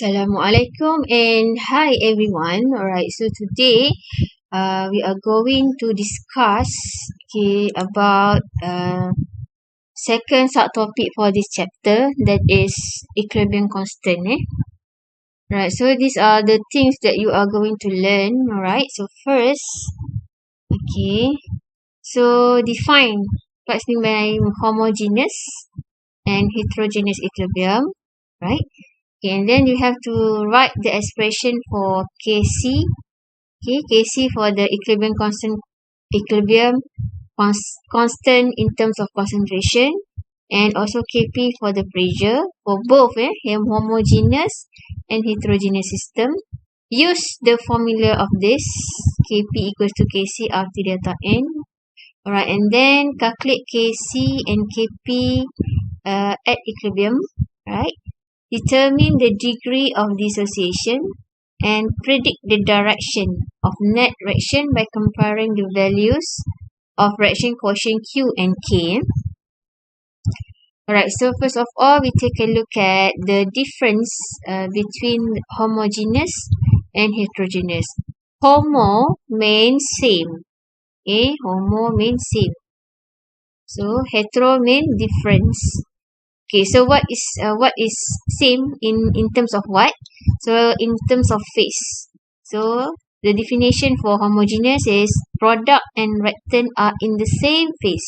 Assalamualaikum and hi everyone. Alright, so today we are going to discuss about second subtopic for this chapter, that is equilibrium constant. Right, so these are the things that you are going to learn. Alright, so first, so define what's meant by homogeneous and heterogeneous equilibrium, right? And then you have to write the expression for Kc. Kc for the equilibrium constant in terms of concentration, and also Kp for the pressure for both homogeneous and heterogeneous system. Use the formula of this, Kp equals to Kc RT delta N. Alright, and then calculate Kc and Kp at equilibrium, right? Determine the degree of dissociation and predict the direction of net reaction by comparing the values of reaction coefficient Q and K. Alright, so first of all, we take a look at the difference between homogeneous and heterogeneous. Homo means same. Homo means same. So hetero means difference. So what is same in terms of what? So in terms of phase. So the definition for homogeneous is product and reactant are in the same phase.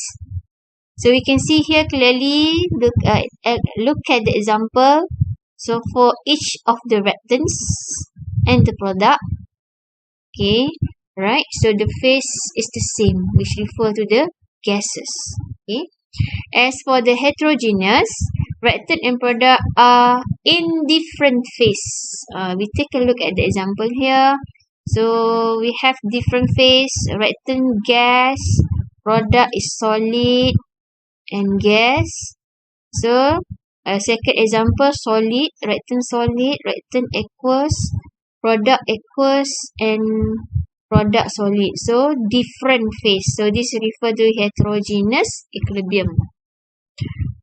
So we can see here clearly, look at the example. So for each of the reactants and the product, right? So the phase is the same, which refer to the gases. As for the heterogeneous, reactant and product are in different phase. We take a look at the example here. So we have different phase. Reactant gas, product is solid and gas. So second example, solid, reactant aqueous, product aqueous, and product solid. So different phase. So this refer to heterogeneous equilibrium.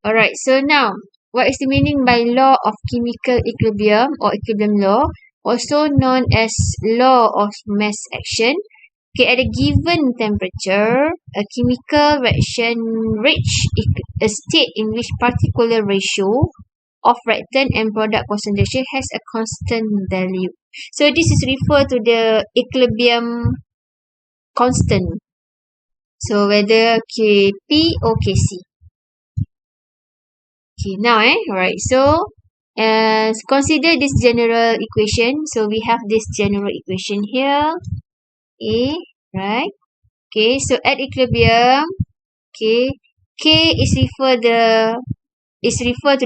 Alright, so now what is the meaning by law of chemical equilibrium or equilibrium law, also known as law of mass action? At a given temperature, a chemical reaction reach a state in which particular ratio of reactant and product concentration has a constant value. So this is referred to the equilibrium constant. So whether Kp or Kc. Now alright, so consider this general equation. So we have this general equation here. Right? So at equilibrium, K is referred to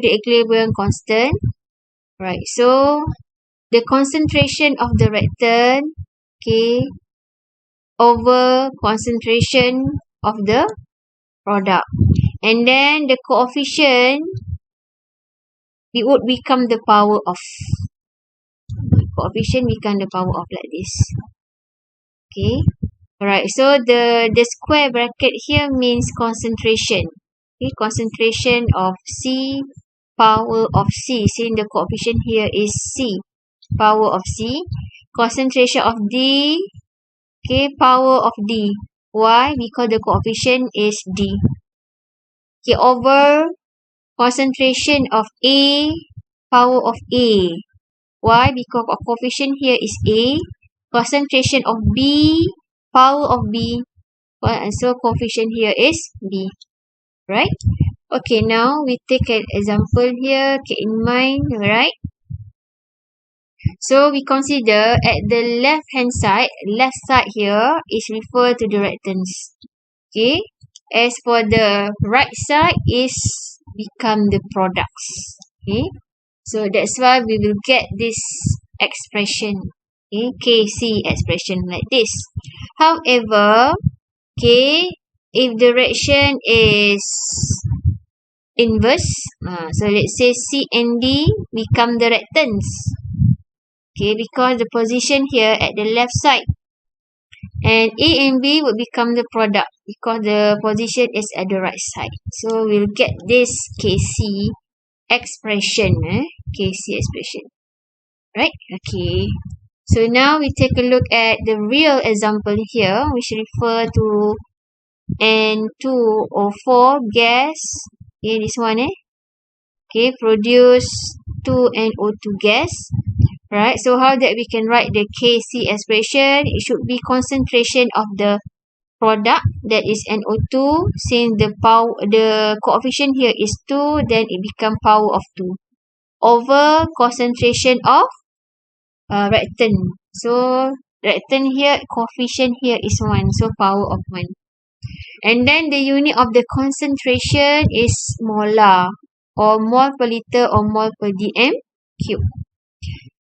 the equilibrium constant. Right, so the concentration of the reactant, over concentration of the product. And then the coefficient, it would become the power of. Coefficient become the power of like this. Alright, so the square bracket here means concentration. Concentration of C, power of C. Since the coefficient here is C, power of C. Concentration of D, power of D. Why? Because the coefficient is D. Over concentration of A, power of A. Why? Because of coefficient here is A. Concentration of B, power of B. And so coefficient here is B. Right? Okay, now we take an example here. In mind, right? So we consider at the left side here is referred to the reactants. As for the right side is become the products. So that's why we will get this expression. Kc expression like this. However, if the reaction is inverse, so let's say C and D become the reactants. Because the position here at the left side, and A and B would become the product because the position is at the right side. So we'll get this Kc expression. Kc expression. right? Okay. So now we take a look at the real example here, which refer to N2O4 gas. Okay, this one okay, produce 2NO2 gas. Right, so how that we can write the Kc expression? It should be concentration of the product, that is NO2. Since the coefficient here is 2, then it become power of 2 over concentration of reactant. So reactant here, coefficient here is 1, so power of 1. And then the unit of the concentration is molar, or mole per liter, or mole per dm cube.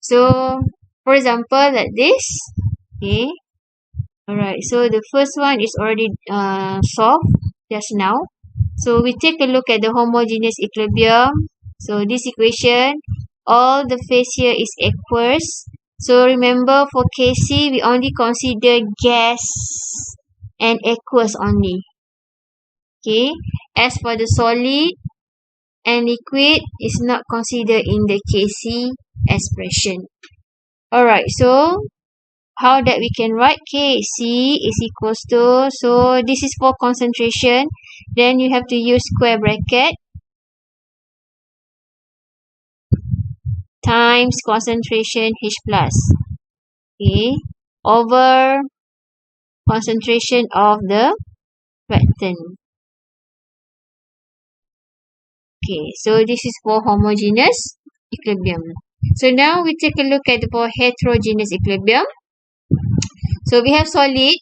So for example, like this. Okay. Alright, so the first one is already solved just now. So we take a look at the homogeneous equilibrium. So this equation, all the phase here is aqueous. So remember, for Kc, we only consider gas and aqueous only. Okay. As for the solid and liquid, is not considered in the Kc expression. Alright, so how that we can write Kc is equals to, so this is for concentration, then you have to use square bracket times concentration H plus, okay, over concentration of the reactant. Okay, so this is for homogeneous equilibrium. So now we take a look at for heterogeneous equilibrium. So we have solid.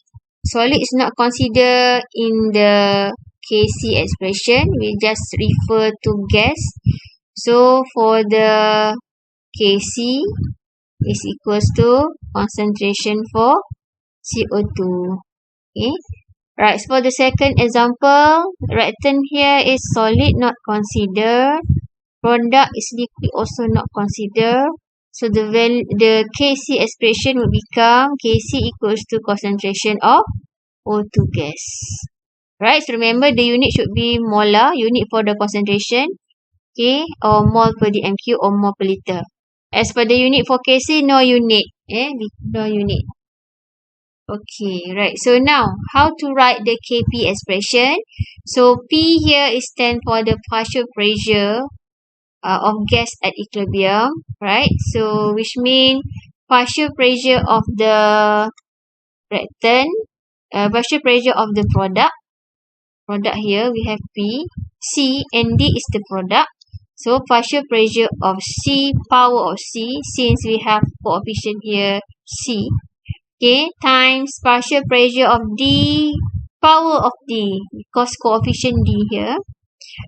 Solid is not considered in the Kc expression. We just refer to gas. So for the Kc is equals to concentration for CO2. Okay. Right. So for the second example, reactant here is solid, not considered. Product is liquid, also not considered. So the Kc expression would become Kc equals to concentration of O2 gas. Right, so remember the unit should be molar, unit for the concentration, okay, or mole per dmq or mole per liter. As for the unit for Kc, no unit, no unit. Okay, right. So now, how to write the Kp expression? So P here is stand for the partial pressure of gas at equilibrium, right? So which means partial pressure of the reactant, partial pressure of the product. Product here we have P, C, and D is the product. So partial pressure of C, power of C, since we have coefficient here C, okay, times partial pressure of D, power of D, because coefficient D here.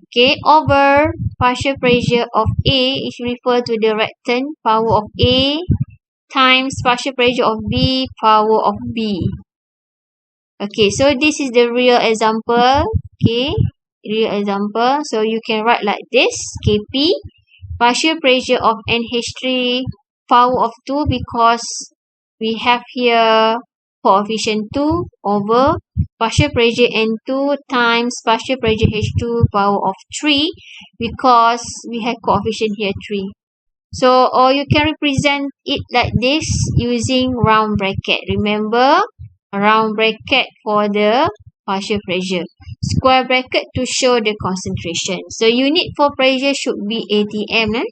Okay, over partial pressure of A is referred to the reactant, power of A, times partial pressure of B, power of B. Okay, so this is the real example. Okay, real example. So you can write like this: Kp, partial pressure of NH3, power of 2, because we have here coefficient 2 over partial pressure N2 times partial pressure H2 power of 3, because we have coefficient here 3. So, or you can represent it like this using round bracket. Remember, round bracket for the partial pressure. Square bracket to show the concentration. So, unit for pressure should be atm.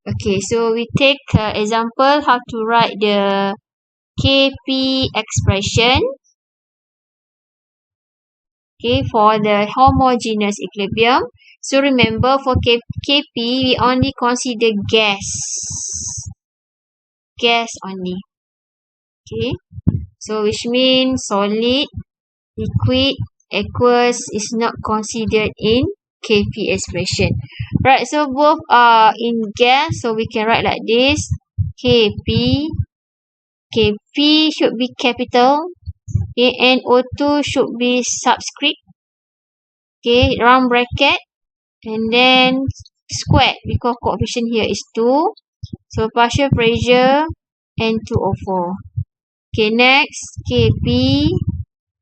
Okay, so we take example how to write the Kp expression. Okay, for the homogeneous equilibrium. So remember, for Kp, we only consider gas. Gas only. Okay, so which means solid, liquid, aqueous is not considered in Kp expression. Right, so both are in gas, so we can write like this: Kp, Kp should be capital, okay, NO2 should be subscript, okay, round bracket, and then squared, because coefficient here is 2. So partial pressure N2O4. Okay, next, Kp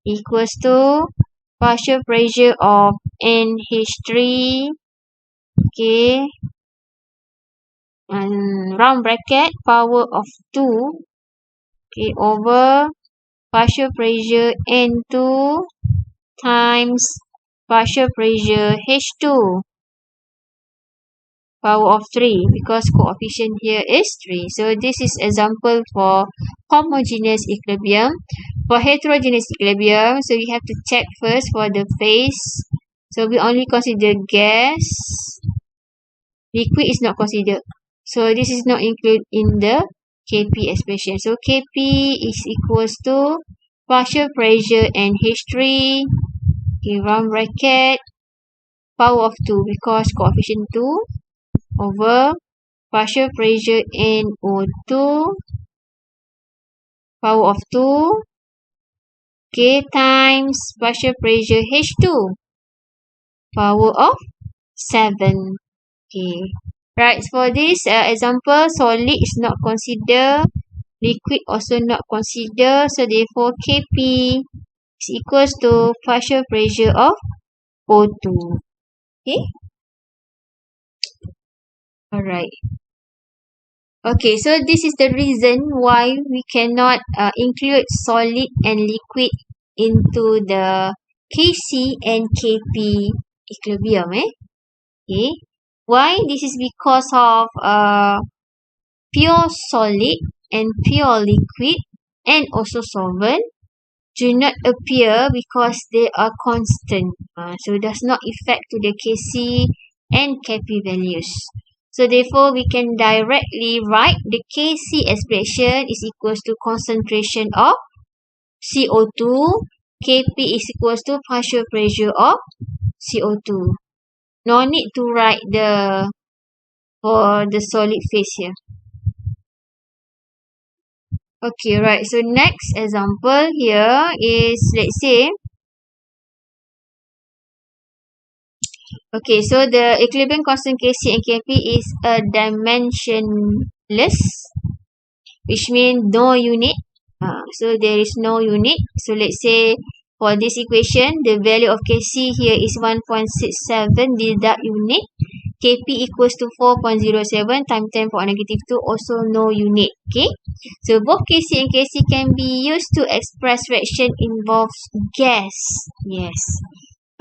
equals to partial pressure of NH3, okay, and round bracket, power of 2, okay, over partial pressure N2 times partial pressure H2, power of 3, because coefficient here is 3. So this is example for homogeneous equilibrium. For heterogeneous equilibrium, so we have to check first for the phase. So we only consider gas. Liquid is not considered. So this is not included in the Kp expression. So Kp is equals to partial pressure and H3, okay, round bracket, power of 2, because coefficient 2, over partial pressure NO2, power of 2, K times partial pressure H2, power of 7. Okay. Right, for this example, solid is not considered, liquid also not considered, so therefore Kp is equals to partial pressure of O2. Okay. Alright. Okay, so this is the reason why we cannot include solid and liquid into the Kc and Kp equilibrium. Okay. Why? This is because of pure solid and pure liquid and also solvent do not appear because they are constant. So it does not affect to the Kc and Kp values. So therefore, we can directly write the Kc expression is equals to concentration of CO2. Kp is equals to partial pressure of CO2. No need to write for the solid phase here. Okay, right. So next example here is, let's say, okay, so the equilibrium constant Kc and Kp is a dimensionless, which means no unit. So there is no unit. So let's say for this equation, the value of Kc here is 1.67 without unit. Kp equals to 4.07 times 10 power negative 2, also no unit. Okay. So both Kc and Kc can be used to express reaction involves gas. Yes.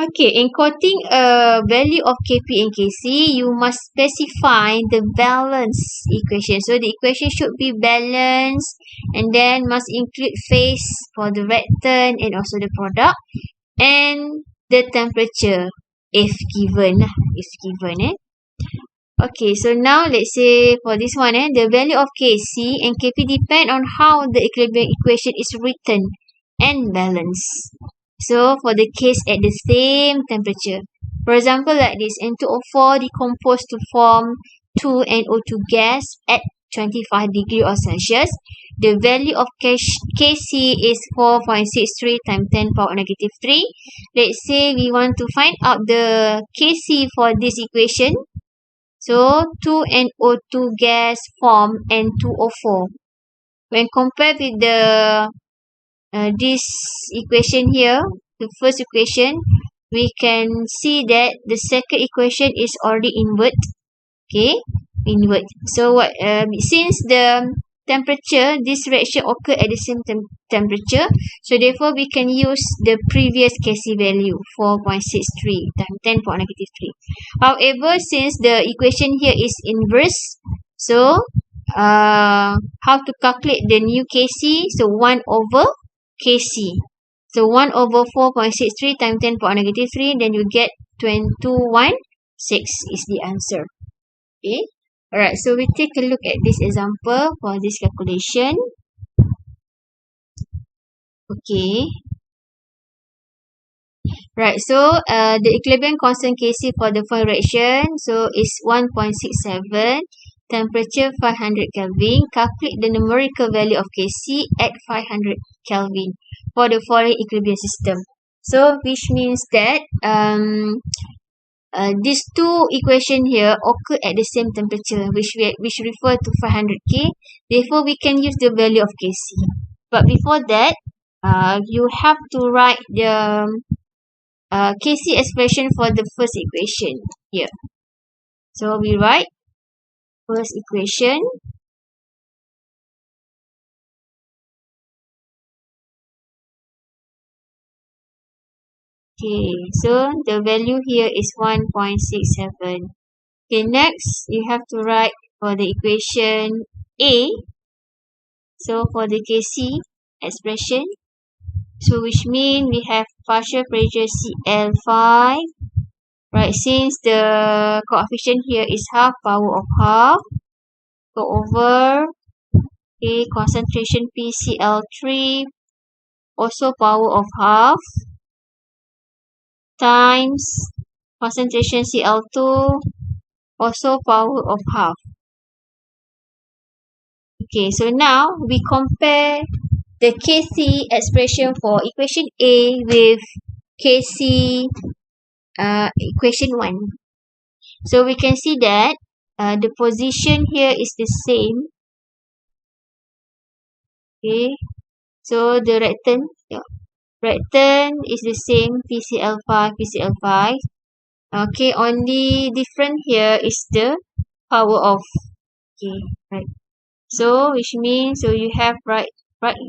Okay, in quoting a value of Kp and Kc, you must specify the balance equation. So the equation should be balanced and then must include phase for the reactant and also the product and the temperature if given. Okay, so now let's say for this one, the value of Kc and Kp depend on how the equilibrium equation is written and balanced. So for the case at the same temperature, for example like this, N2O4 decomposed to form 2NO2 gas at 25 degrees Celsius. The value of Kc is 4.63 times 10 power negative 3. Let's say we want to find out the Kc for this equation. So 2NO2 gas form N2O4. When compared with the this equation here, the first equation, we can see that the second equation is already invert. Okay, invert. So what? Since the temperature, this reaction occur at the same temperature, so therefore we can use the previous Kc value 4.63 times 10 power negative 3. However, since the equation here is inverse, so how to calculate the new Kc? So 1 over Kc. So 1 over 4.63 times 10 power negative 3, then you get 2216 is the answer. Okay. Alright, so we take a look at this example for this calculation. Okay. Right, so the equilibrium constant Kc for the following reaction, so is 1.67, temperature 500 Kelvin. Calculate the numerical value of Kc at 500 Kelvin for the following equilibrium system. So which means that these two equations here occur at the same temperature, which refer to 500 K. Therefore, we can use the value of Kc. But before that, you have to write the Kc expression for the first equation here. So we write first equation Okay, so the value here is 1.67. Okay, next you have to write for the equation A. So for the Kc expression, so which means we have partial pressure Cl5. Right, since the coefficient here is half, power of half, go over, okay, concentration PCl3, also power of half, times concentration Cl2, also power of half. Okay, so now we compare the Kc expression for equation A with Kc equation 1. So we can see that the position here is the same. Okay, so the rectangle is the same, PCl5, PCl5. Okay, only different here is the power of. Okay, right. So which means, so you have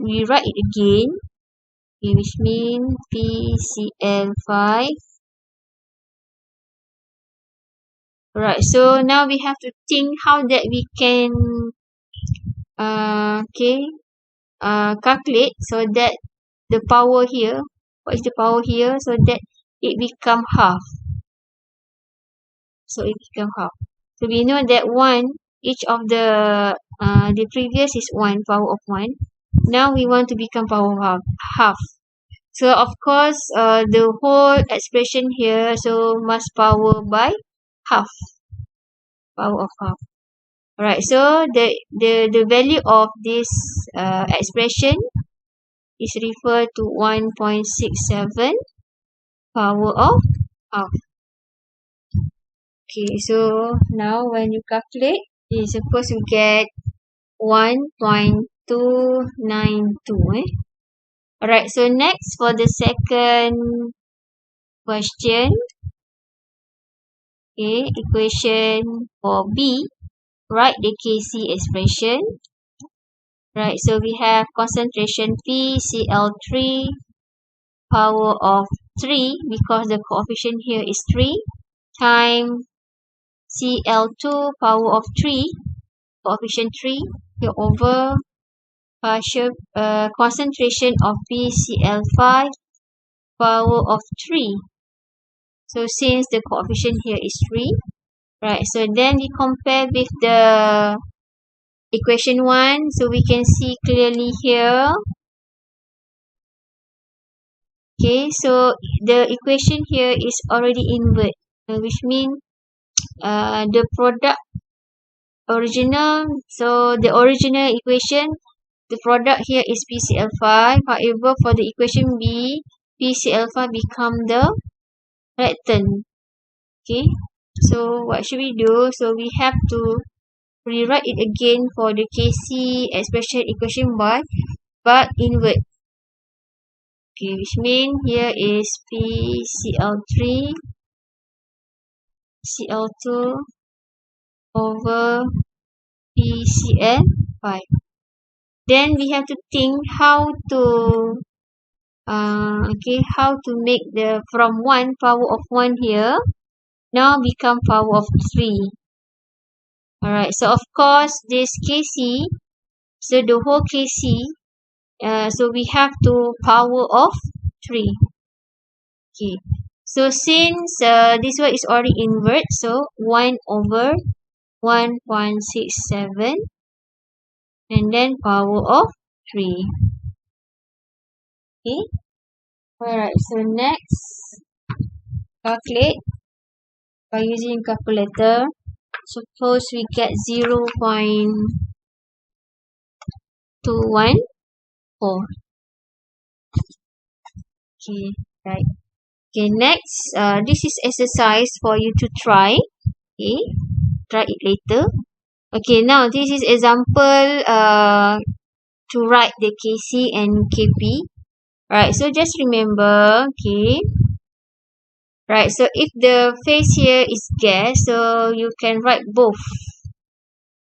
we write it again. Okay, which means PCl5. Right, so now we have to think how that we can calculate so that the power here, what is the power here, so that it become half. So it become half. So we know that each of the previous is 1, power of 1. Now we want to become power of half. So of course, the whole expression here, so must power by half, power of half. Alright, so the value of this expression is referred to 1.67 power of half. Okay, so now when you calculate, you're supposed to get 1.292. Alright, so next for the second question. Okay, equation for B, write the Kc expression. Right, so we have concentration PCl3, power of 3, because the coefficient here is 3, times Cl2, power of 3, coefficient 3, here over partial concentration of PCl5, power of 3. So since the coefficient here is 3, right, so then we compare with the equation 1, so we can see clearly here. Okay, so the equation here is already invert, which means the product original, so the original equation, the product here is PCl5. However, for the equation B, PCl5 become the reactant. Okay, so what should we do? So we have to rewrite it again for the Kc expression equation Y, but invert. Okay, which means here is PCl3, Cl2 over PCl5. Then we have to think how to how to make the from 1 power of 1 here now become power of 3. Alright, so of course this Kc, so the whole Kc, so we have to power of 3. Okay, so since this one is already invert, so 1 over 1.67 and then power of 3. Okay, alright, so next, calculate by using calculator. Suppose we get 0.214. Okay, right. Okay, next, this is exercise for you to try. Okay, try it later. Okay, now this is example to write the Kc and Kp. Right, so just remember, okay. Right, so if the phase here is gas, so you can write both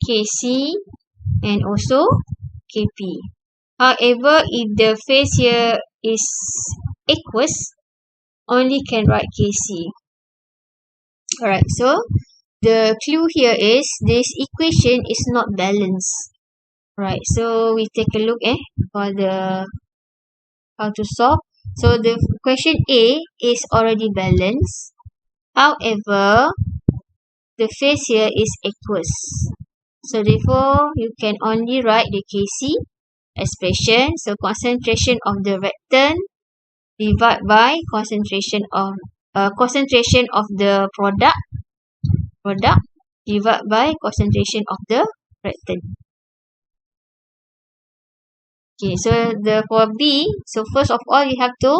Kc and also Kp. However, if the phase here is aqueous, only can write Kc. Alright, so the clue here is this equation is not balanced. Right, so we take a look for the how to solve. So the question A is already balanced. However, the phase here is aqueous. So therefore, you can only write the Kc expression. So concentration of the reactant divided by concentration of the product divided by concentration of the reactant. Okay, so for B, so first of all you have to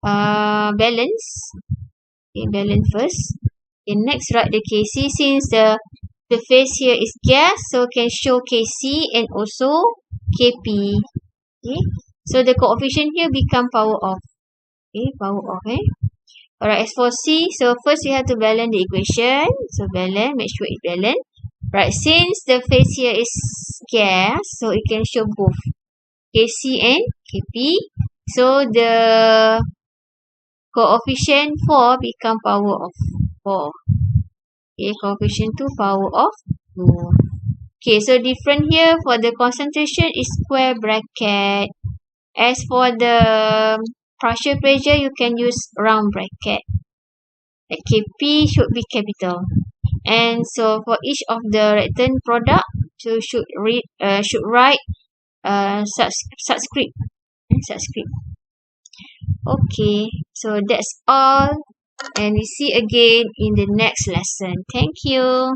balance. Okay, balance first. Okay, next write the Kc since the phase here is gas, so can show Kc and also Kp. Okay, so the coefficient here become power of. Okay, power of. Alright, as for C, so first we have to balance the equation. So balance, make sure it's balanced. Right, since the phase here is gas, so it can show both Kc and Kp. So the coefficient 4 become power of 4. Okay, coefficient 2 power of 2. Okay, so different here for the concentration is square bracket. As for the partial pressure, you can use round bracket. The Kp should be capital. And so for each of the reactant product, you should write subscript. Okay, so that's all, and we see again in the next lesson. Thank you.